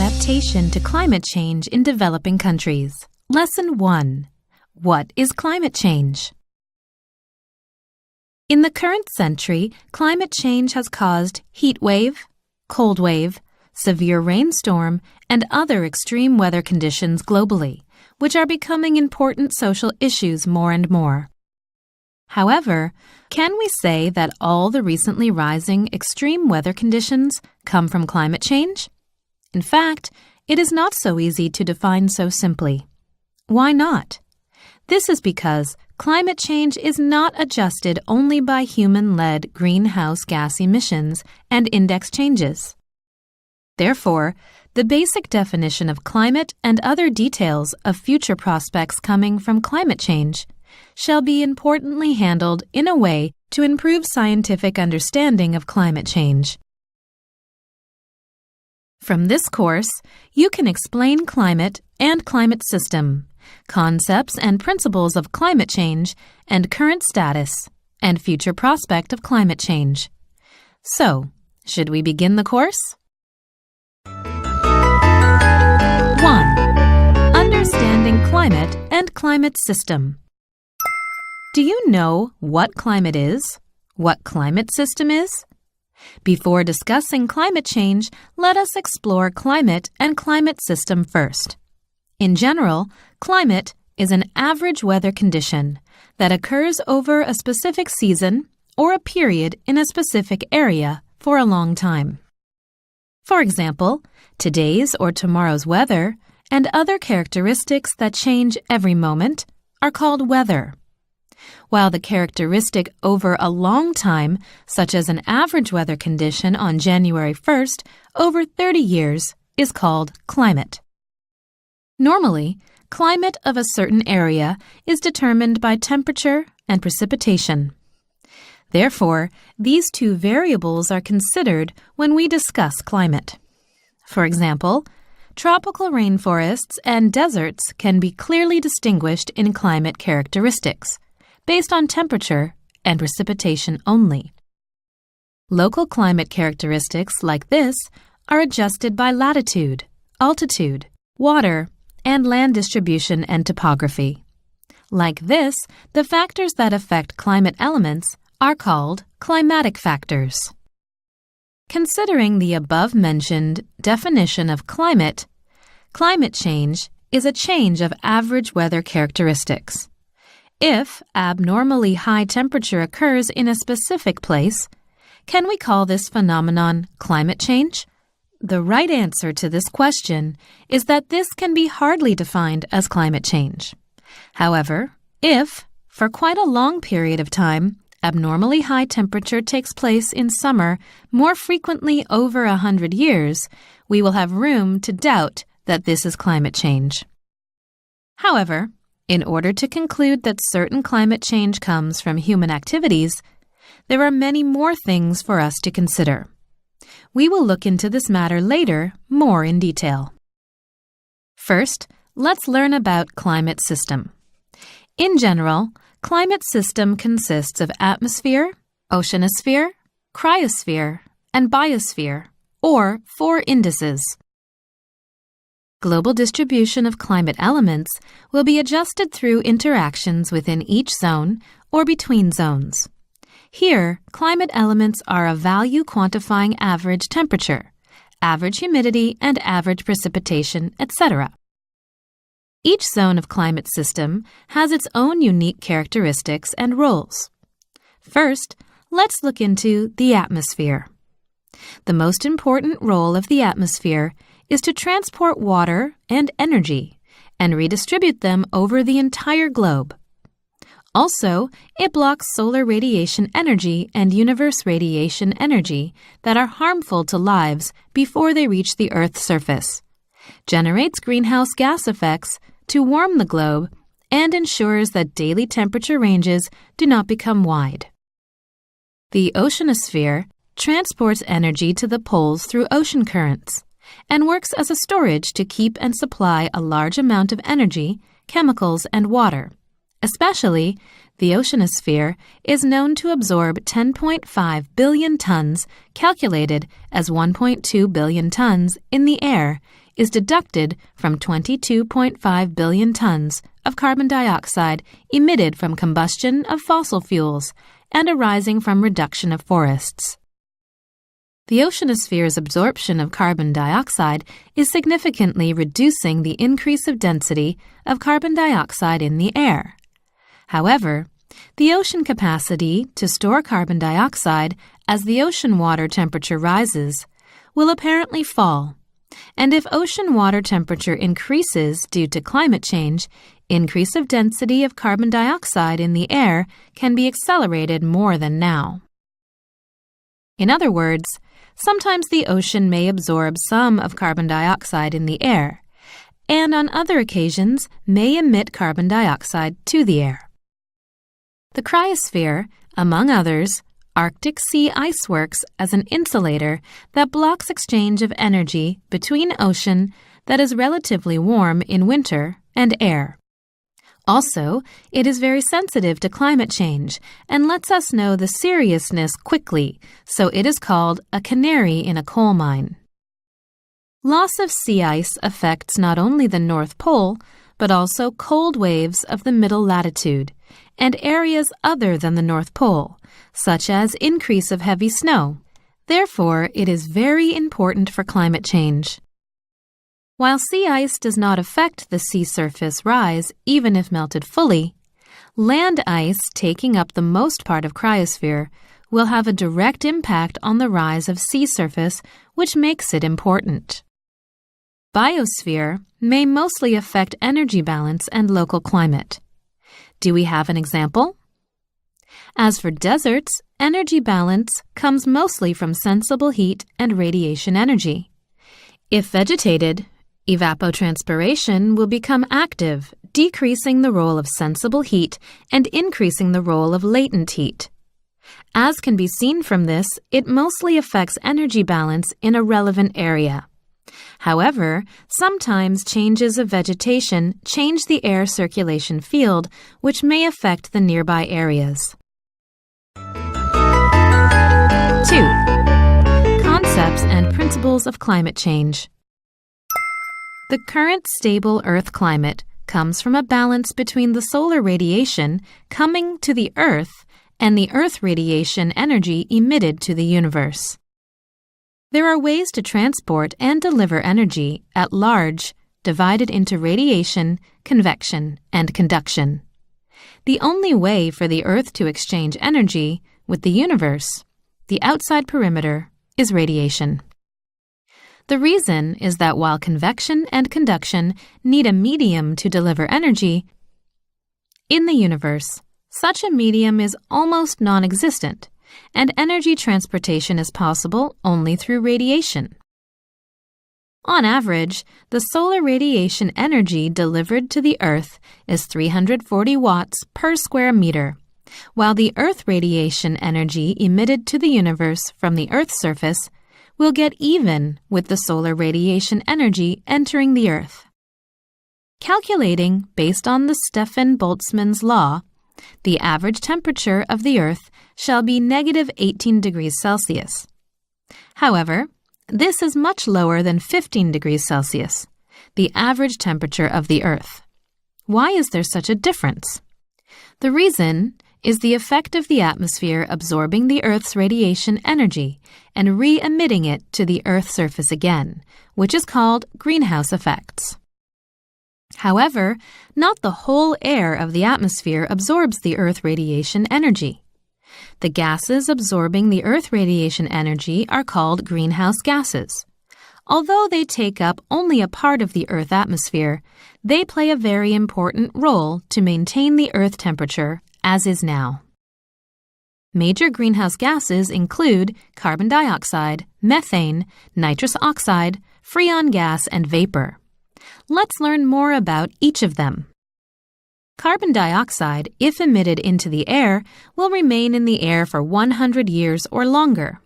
Adaptation to climate change in developing countries. Lesson 1. What is climate change? In the current century, climate change has caused heat wave, cold wave, severe rainstorm, and other extreme weather conditions globally, which are becoming important social issues more and more. However, can we say that all the recently rising extreme weather conditions come from climate change? In fact, it is not so easy to define so simply. Why not? This is because climate change is not adjusted only by human-led greenhouse gas emissions and index changes. Therefore, the basic definition of climate and other details of future prospects coming from climate change shall be importantly handled in a way to improve scientific understanding of climate change. From this course, you can explain climate and climate system, concepts and principles of climate change, and current status and future prospect of climate change. So, should we begin the course? 1. Understanding climate and climate system. Do you know what climate is? What climate system is? Before discussing climate change, let us explore climate and climate system first. In general, climate is an average weather condition that occurs over a specific season or a period in a specific area for a long time. For example, today's or tomorrow's weather and other characteristics that change every moment are called weather, while the characteristic over a long time, such as an average weather condition on January 1st over 30 years, is called climate. Normally, climate of a certain area is determined by temperature and precipitation. Therefore, these two variables are considered when we discuss climate. For example, tropical rainforests and deserts can be clearly distinguished in climate characteristics, based on temperature and precipitation only. Local climate characteristics like this are adjusted by latitude, altitude, water, and land distribution and topography. Like this, the factors that affect climate elements are called climatic factors. Considering the above-mentioned definition of climate, climate change is a change of average weather characteristics. If abnormally high temperature occurs in a specific place, can we call this phenomenon climate change? The right answer to this question is that this can be hardly defined as climate change. However, if, for quite a long period of time, abnormally high temperature takes place in summer more frequently over 100 years, we will have room to doubt that this is climate change. However, in order to conclude that certain climate change comes from human activities, there are many more things for us to consider. We will look into this matter later more in detail. First, let's learn about climate system. In general, climate system consists of atmosphere, oceanosphere, cryosphere, and biosphere, or 4 indices. Global distribution of climate elements will be adjusted through interactions within each zone or between zones. Here, climate elements are a value quantifying average temperature, average humidity, and average precipitation, etc. Each zone of climate system has its own unique characteristics and roles. First, let's look into the atmosphere. The most important role of the atmosphere is to transport water and energy and redistribute them over the entire globe. Also, it blocks solar radiation energy and universe radiation energy that are harmful to lives before they reach the Earth's surface, generates greenhouse gas effects to warm the globe, and ensures that daily temperature ranges do not become wide. The oceanosphere transports energy to the poles through ocean currents and works as a storage to keep and supply a large amount of energy, chemicals, and water. Especially, the oceanosphere is known to absorb 10.5 billion tons, calculated as 1.2 billion tons, in the air is deducted from 22.5 billion tons of carbon dioxide emitted from combustion of fossil fuels and arising from reduction of forests. The oceanosphere's absorption of carbon dioxide is significantly reducing the increase of density of carbon dioxide in the air. However, the ocean capacity to store carbon dioxide as the ocean water temperature rises will apparently fall, and if ocean water temperature increases due to climate change, increase of density of carbon dioxide in the air can be accelerated more than now. In other words, sometimes the ocean may absorb some of carbon dioxide in the air, and on other occasions may emit carbon dioxide to the air. The cryosphere, among others, Arctic sea ice works as an insulator that blocks exchange of energy between ocean that is relatively warm in winter and air. Also, it is very sensitive to climate change and lets us know the seriousness quickly, so it is called a canary in a coal mine. Loss of sea ice affects not only the North Pole, but also cold waves of the middle latitude and areas other than the North Pole, such as increase of heavy snow. Therefore, it is very important for climate change. While sea ice does not affect the sea surface rise even if melted fully, land ice taking up the most part of cryosphere will have a direct impact on the rise of sea surface, which makes it important. Biosphere may mostly affect energy balance and local climate. Do we have an example? As for deserts, energy balance comes mostly from sensible heat and radiation energy. If vegetated, evapotranspiration will become active, decreasing the role of sensible heat and increasing the role of latent heat. As can be seen from this, it mostly affects energy balance in a relevant area. However, sometimes changes of vegetation change the air circulation field, which may affect the nearby areas. 2. Concepts and principles of climate change. The current stable Earth climate comes from a balance between the solar radiation coming to the Earth and the Earth radiation energy emitted to the universe. There are ways to transport and deliver energy at large, divided into radiation, convection, and conduction. The only way for the Earth to exchange energy with the universe, the outside perimeter, is radiation. The reason is that while convection and conduction need a medium to deliver energy, in the universe, such a medium is almost non-existent, and energy transportation is possible only through radiation. On average, the solar radiation energy delivered to the Earth is 340 watts per square meter, while the Earth radiation energy emitted to the universe from the Earth's surface will get even with the solar radiation energy entering the Earth. Calculating based on the Stefan-Boltzmann's law, the average temperature of the Earth shall be negative 18 degrees Celsius. However, this is much lower than 15 degrees Celsius, the average temperature of the Earth. Why is there such a difference? The reason is the effect of the atmosphere absorbing the Earth's radiation energy and re-emitting it to the Earth's surface again, which is called greenhouse effects. However, not the whole air of the atmosphere absorbs the Earth radiation energy. The gases absorbing the Earth radiation energy are called greenhouse gases. Although they take up only a part of the Earth atmosphere, they play a very important role to maintain the Earth temperature as is now. Major greenhouse gases include carbon dioxide, methane, nitrous oxide, freon gas, and vapor. Let's learn more about each of them. Carbon dioxide, if emitted into the air, will remain in the air for 100 years or longer.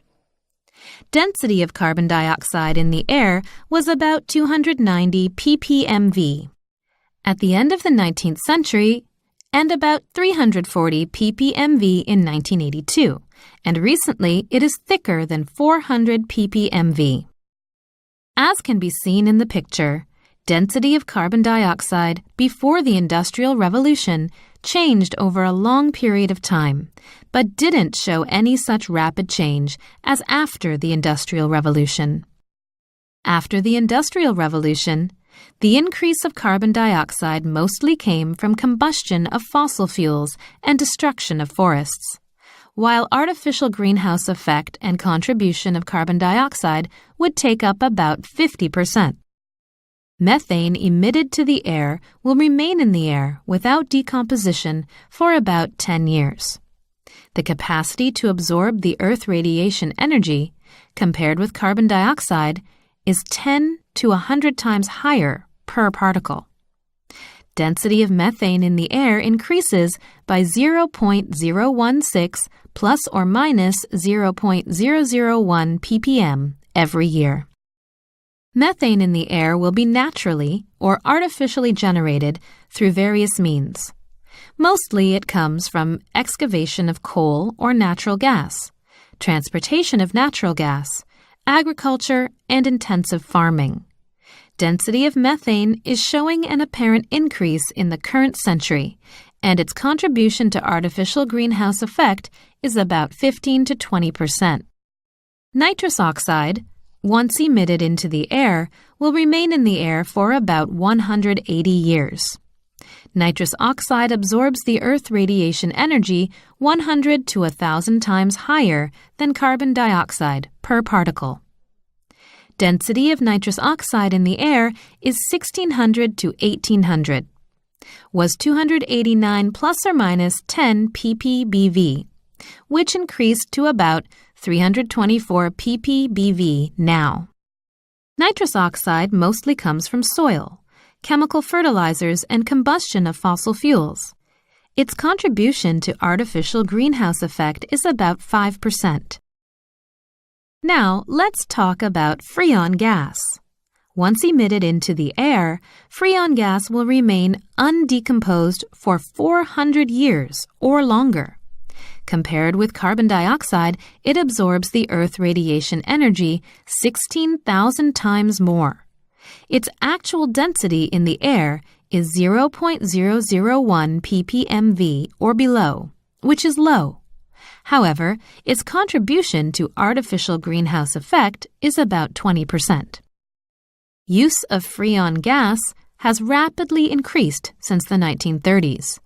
Density of carbon dioxide in the air was about 290 ppmv at the end of the 19th century and about 340 ppmv in 1982, and recently it is thicker than 400 ppmv. As can be seen in the picture, density of carbon dioxide before the Industrial Revolution changed over a long period of time, but didn't show any such rapid change as after the Industrial Revolution. After the Industrial Revolution, the increase of carbon dioxide mostly came from combustion of fossil fuels and destruction of forests, while artificial greenhouse effect and contribution of carbon dioxide would take up about 50%. Methane emitted to the air will remain in the air without decomposition for about 10 years. The capacity to absorb the Earth radiation energy, compared with carbon dioxide, is 10 to 100 times higher per particle. Density of methane in the air increases by 0.016 plus or minus 0.001 ppm every year. Methane in the air will be naturally or artificially generated through various means. Mostly it comes from excavation of coal or natural gas, transportation of natural gas, agriculture, and intensive farming. Density of methane is showing an apparent increase in the current century, and its contribution to artificial greenhouse effect is about 15 to 20%. Nitrous oxide, once emitted into the air, will remain in the air for about 180 years. Nitrous oxide absorbs the Earth radiation energy 100 to 1,000 times higher than carbon dioxide per particle. Density of nitrous oxide in the air is 1,600 to 1,800, was 289 plus or minus 10 ppbv, which increased to about 324 ppbv now. Nitrous oxide mostly comes from soil, chemical fertilizers, and combustion of fossil fuels. Its contribution to artificial greenhouse effect is about 5%. Now, let's talk about freon gas. Once emitted into the air, freon gas will remain undecomposed for 400 years or longer. Compared with carbon dioxide, it absorbs the Earth radiation energy 16,000 times more. Its actual density in the air is 0.001 ppmv or below, which is low. However, its contribution to artificial greenhouse effect is about 20%. Use of freon gas has rapidly increased since the 1930s.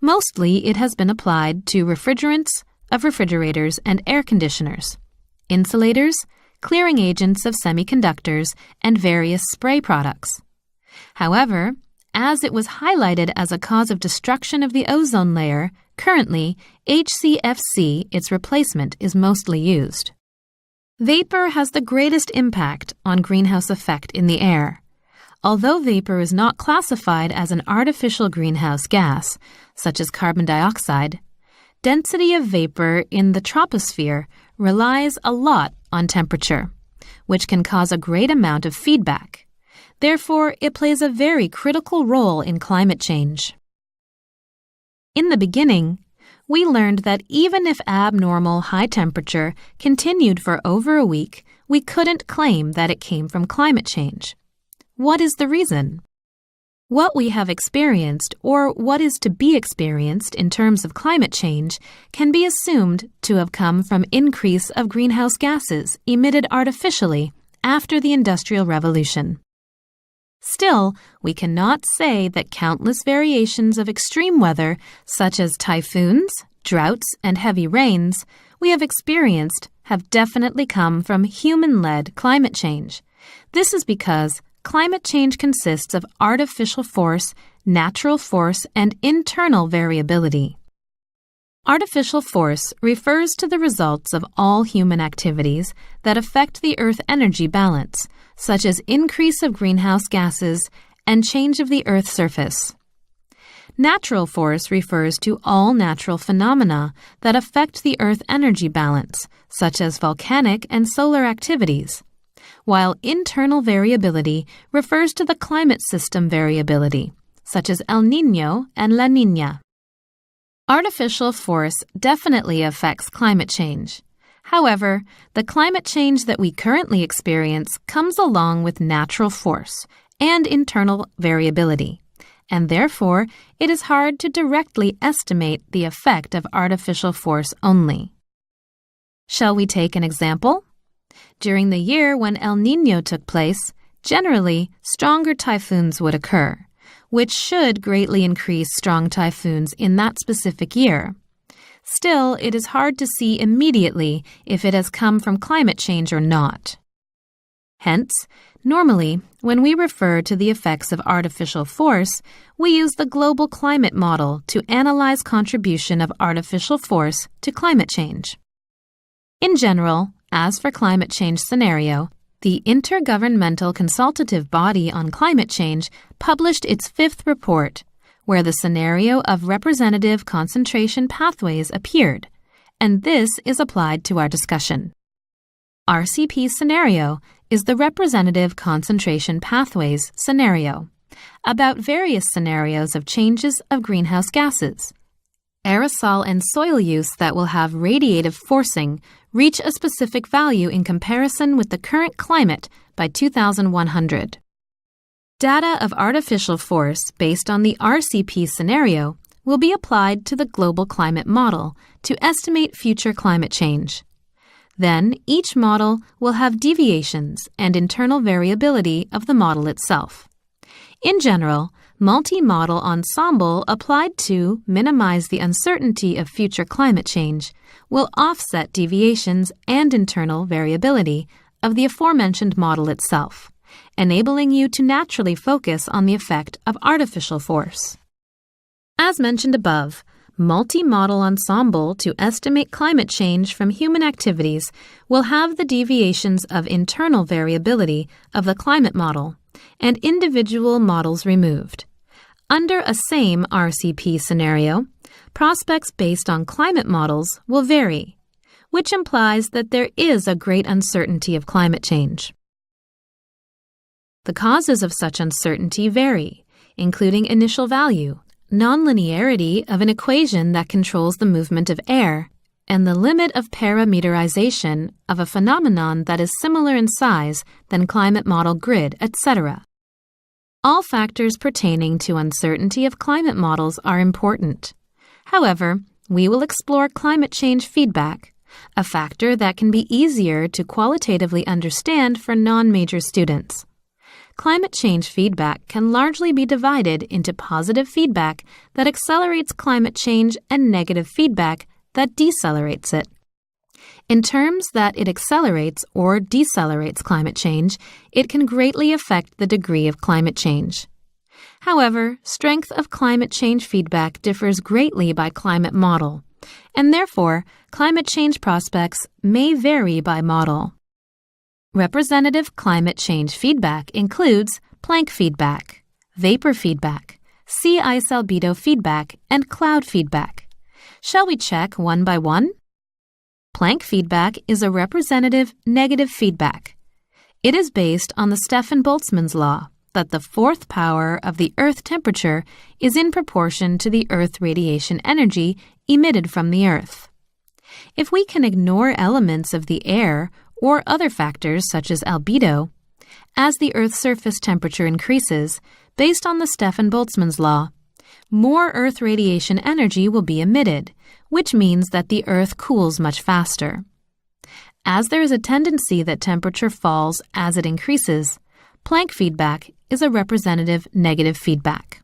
Mostly it has been applied to refrigerants of refrigerators and air conditioners, insulators, clearing agents of semiconductors, and various spray products. However, as it was highlighted as a cause of destruction of the ozone layer, currently HCFC, its replacement, is mostly used. Vapor has the greatest impact on greenhouse effect in the air. Although vapor is not classified as an artificial greenhouse gas, such as carbon dioxide, density of vapor in the troposphere relies a lot on temperature, which can cause a great amount of feedback. Therefore, it plays a very critical role in climate change. In the beginning, we learned that even if abnormal high temperature continued for over a week, we couldn't claim that it came from climate change. What is the reason? What we have experienced, or what is to be experienced in terms of climate change, can be assumed to have come from increase of greenhouse gases emitted artificially after the Industrial Revolution. Still, we cannot say that countless variations of extreme weather, such as typhoons, droughts, and heavy rains, we have experienced have definitely come from human-led climate change. This is because climate change consists of artificial force, natural force, and internal variability. Artificial force refers to the results of all human activities that affect the Earth energy balance, such as increase of greenhouse gases and change of the Earth's surface. Natural force refers to all natural phenomena that affect the Earth energy balance, such as volcanic and solar activities, while internal variability refers to the climate system variability, such as El Niño and La Niña. Artificial force definitely affects climate change. However, the climate change that we currently experience comes along with natural force and internal variability, and therefore it is hard to directly estimate the effect of artificial force only. Shall we take an example? During the year when El Niño took place, generally stronger typhoons would occur, which should greatly increase strong typhoons in that specific year. Still, it is hard to see immediately if it has come from climate change or not. Hence, normally, when we refer to the effects of artificial force, we use the global climate model to analyze contribution of artificial force to climate change. In general, as for climate change scenario, the Intergovernmental Consultative Body on Climate Change published its 5th report, where the scenario of representative concentration pathways appeared, and this is applied to our discussion. RCP scenario is the representative concentration pathways scenario, about various scenarios of changes of greenhouse gases. Aerosol and soil use that will have radiative forcing reach a specific value in comparison with the current climate by 2100. Data of artificial force based on the RCP scenario will be applied to the global climate model to estimate future climate change. Then, each model will have deviations and internal variability of the model itself. In general, multi-model ensemble applied to minimize the uncertainty of future climate change will offset deviations and internal variability of the aforementioned model itself, enabling you to naturally focus on the effect of artificial force. As mentioned above, multi-model ensemble to estimate climate change from human activities will have the deviations of internal variability of the climate model and individual models removed. Under a same RCP scenario, prospects based on climate models will vary, which implies that there is a great uncertainty of climate change. The causes of such uncertainty vary, including initial value, nonlinearity of an equation that controls the movement of air, and the limit of parameterization of a phenomenon that is similar in size than climate model grid, etc. All factors pertaining to uncertainty of climate models are important. However, we will explore climate change feedback, a factor that can be easier to qualitatively understand for non-major students. Climate change feedback can largely be divided into positive feedback that accelerates climate change and negative feedback that decelerates it. In terms that it accelerates or decelerates climate change, it can greatly affect the degree of climate change. However, strength of climate change feedback differs greatly by climate model, and therefore, climate change prospects may vary by model. Representative climate change feedback includes Planck feedback, vapor feedback, sea ice albedo feedback, and cloud feedback. Shall we check one by one? Planck feedback is a representative negative feedback. It is based on the Stefan-Boltzmann's law that the fourth power of the Earth temperature is in proportion to the Earth radiation energy emitted from the Earth. If we can ignore elements of the air or other factors such as albedo, as the Earth's surface temperature increases, based on the Stefan-Boltzmann's law, more Earth radiation energy will be emitted, which means that the Earth cools much faster. As there is a tendency that temperature falls as it increases, Planck feedback is a representative negative feedback.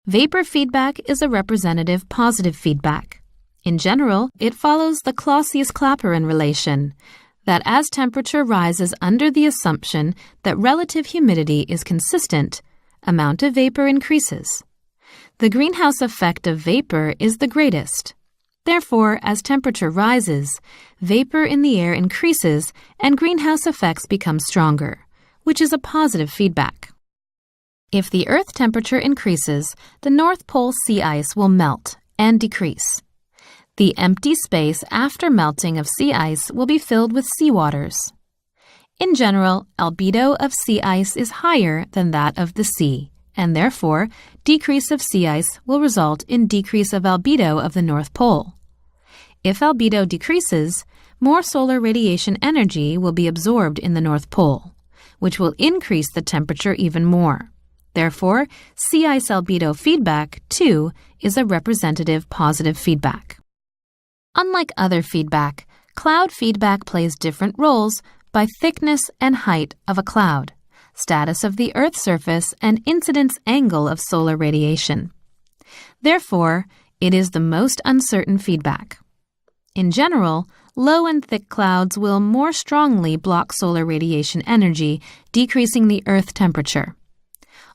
Vapor feedback is a representative positive feedback. In general, it follows the Clausius-Clapeyron relation, that as temperature rises under the assumption that relative humidity is consistent, amount of vapor increases. The greenhouse effect of vapor is the greatest. Therefore, as temperature rises, vapor in the air increases and greenhouse effects become stronger, which is a positive feedback. If the Earth temperature increases, the North Pole sea ice will melt and decrease. The empty space after melting of sea ice will be filled with seawaters. In general, albedo of sea ice is higher than that of the sea, and therefore, decrease of sea ice will result in decrease of albedo of the North Pole. If albedo decreases, more solar radiation energy will be absorbed in the North Pole, which will increase the temperature even more. Therefore, sea ice albedo feedback, too, is a representative positive feedback. Unlike other feedback, cloud feedback plays different roles by thickness and height of a cloud, status of the Earth's surface, and incidence angle of solar radiation. Therefore, it is the most uncertain feedback. In general, low and thick clouds will more strongly block solar radiation energy, decreasing the Earth temperature.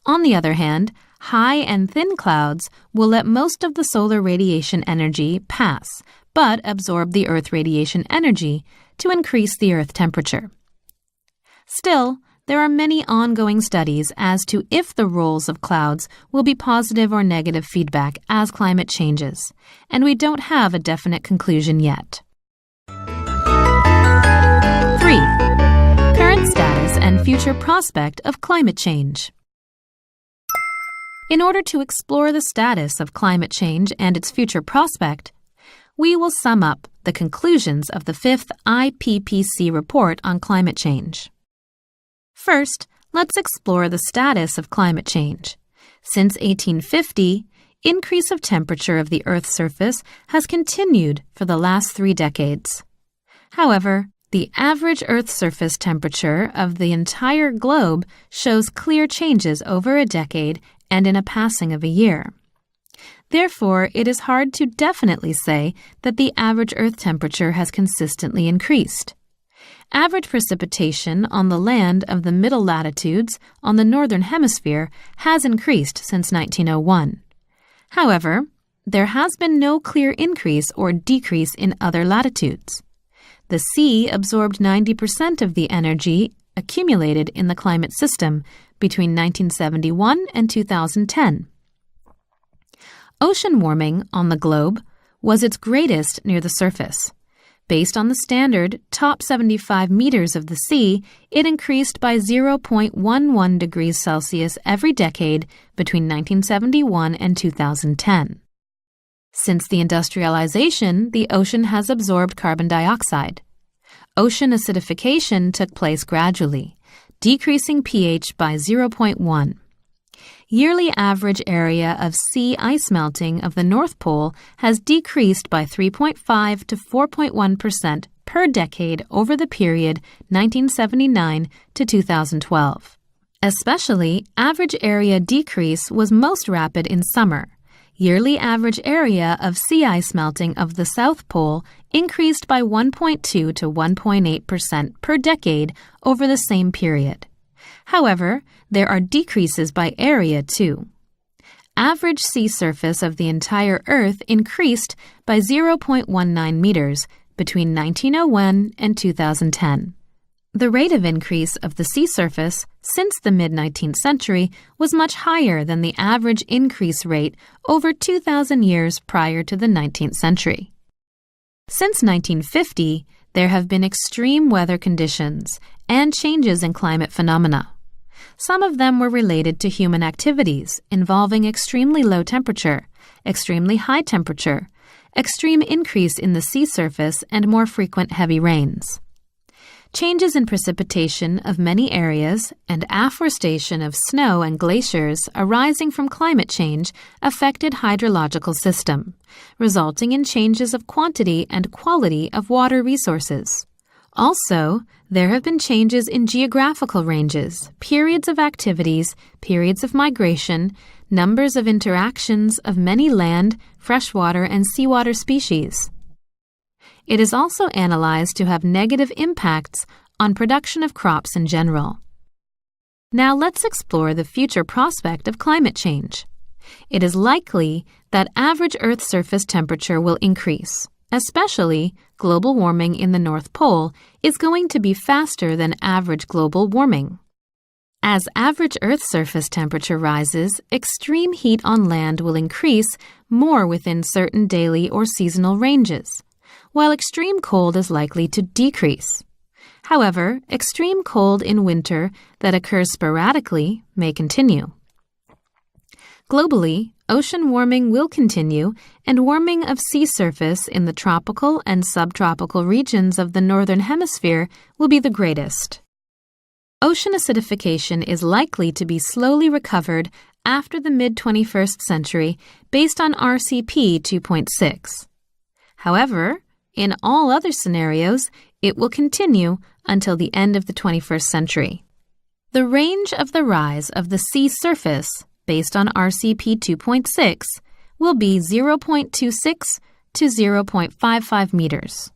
On the other hand, high and thin clouds will let most of the solar radiation energy pass, but absorb the Earth radiation energy to increase the Earth temperature. Still, there are many ongoing studies as to if the roles of clouds will be positive or negative feedback as climate changes, and we don't have a definite conclusion yet. 3. Current status and future prospect of climate change. In order to explore the status of climate change and its future prospect, we will sum up the conclusions of the 5th IPCC report on climate change. First, let's explore the status of climate change. Since 1850, increase of temperature of the Earth's surface has continued for the last 3 decades. However, the average Earth's surface temperature of the entire globe shows clear changes over a decade and in a passing of a year. Therefore, it is hard to definitely say that the average Earth temperature has consistently increased. Average precipitation on the land of the middle latitudes on the northern hemisphere has increased since 1901. However, there has been no clear increase or decrease in other latitudes. The sea absorbed 90% of the energy accumulated in the climate system between 1971 and 2010. Ocean warming on the globe was its greatest near the surface. Based on the standard top 75 meters of the sea, it increased by 0.11 degrees Celsius every decade between 1971 and 2010. Since the industrialization, the ocean has absorbed carbon dioxide. Ocean acidification took place gradually, decreasing pH by 0.1. Yearly average area of sea ice melting of the North Pole has decreased by 3.5 to 4.1% per decade over the period 1979 to 2012. Especially, average area decrease was most rapid in summer. Yearly average area of sea ice melting of the South Pole increased by 1.2 to 1.8% per decade over the same period. However, there are decreases by area too. Average sea surface of the entire Earth increased by 0.19 meters between 1901 and 2010. The rate of increase of the sea surface since the mid-19th century was much higher than the average increase rate over 2,000 years prior to the 19th century. Since 1950, there have been extreme weather conditions and changes in climate phenomena. Some of them were related to human activities involving extremely low temperature, extremely high temperature, extreme increase in the sea surface, and more frequent heavy rains. Changes in precipitation of many areas and afforestation of snow and glaciers arising from climate change affected hydrological system, resulting in changes of quantity and quality of water resources. Also, there have been changes in geographical ranges, periods of activities, periods of migration, numbers of interactions of many land, freshwater, and seawater species. It is also analyzed to have negative impacts on production of crops in general. Now let's explore the future prospect of climate change. It is likely that average Earth surface temperature will increase. Especially, global warming in the North Pole is going to be faster than average global warming. As average Earth surface temperature rises, extreme heat on land will increase more within certain daily or seasonal ranges, while extreme cold is likely to decrease. However, extreme cold in winter that occurs sporadically may continue. Globally, ocean warming will continue, and warming of sea surface in the tropical and subtropical regions of the Northern Hemisphere will be the greatest. Ocean acidification is likely to be slowly recovered after the mid-21st century based on RCP 2.6. However, in all other scenarios, it will continue until the end of the 21st century. The range of the rise of the sea surface based on RCP 2.6 will be 0.26 to 0.55 meters.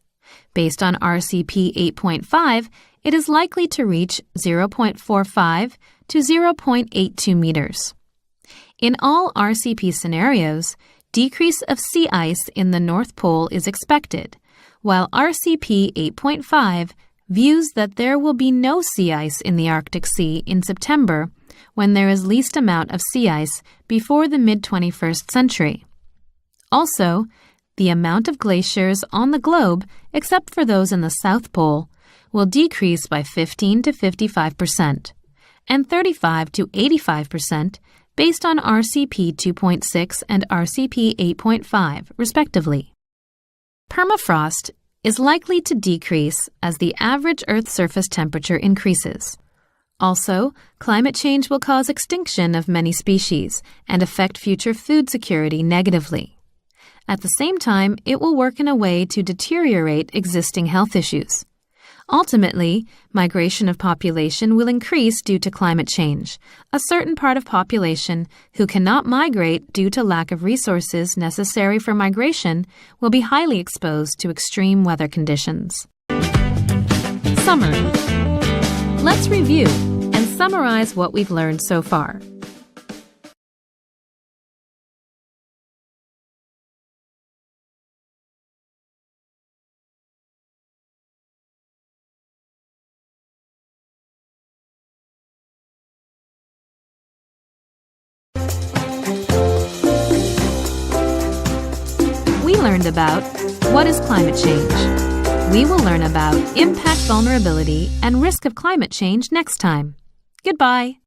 Based on RCP 8.5, it is likely to reach 0.45 to 0.82 meters. In all RCP scenarios, decrease of sea ice in the North Pole is expected, while RCP 8.5 views that there will be no sea ice in the Arctic Sea in September, when there is least amount of sea ice before the mid-21st century. Also, the amount of glaciers on the globe, except for those in the South Pole, will decrease by 15 to 55% and 35 to 85% based on RCP 2.6 and RCP 8.5, respectively. Permafrost is likely to decrease as the average Earth surface temperature increases. Also, climate change will cause extinction of many species and affect future food security negatively. At the same time, it will work in a way to deteriorate existing health issues. Ultimately, migration of population will increase due to climate change. A certain part of population who cannot migrate due to lack of resources necessary for migration will be highly exposed to extreme weather conditions. Summary. Let's review and summarize what we've learned so far. We learned about what is climate change. We will learn about impact vulnerability and risk of climate change next time. Goodbye.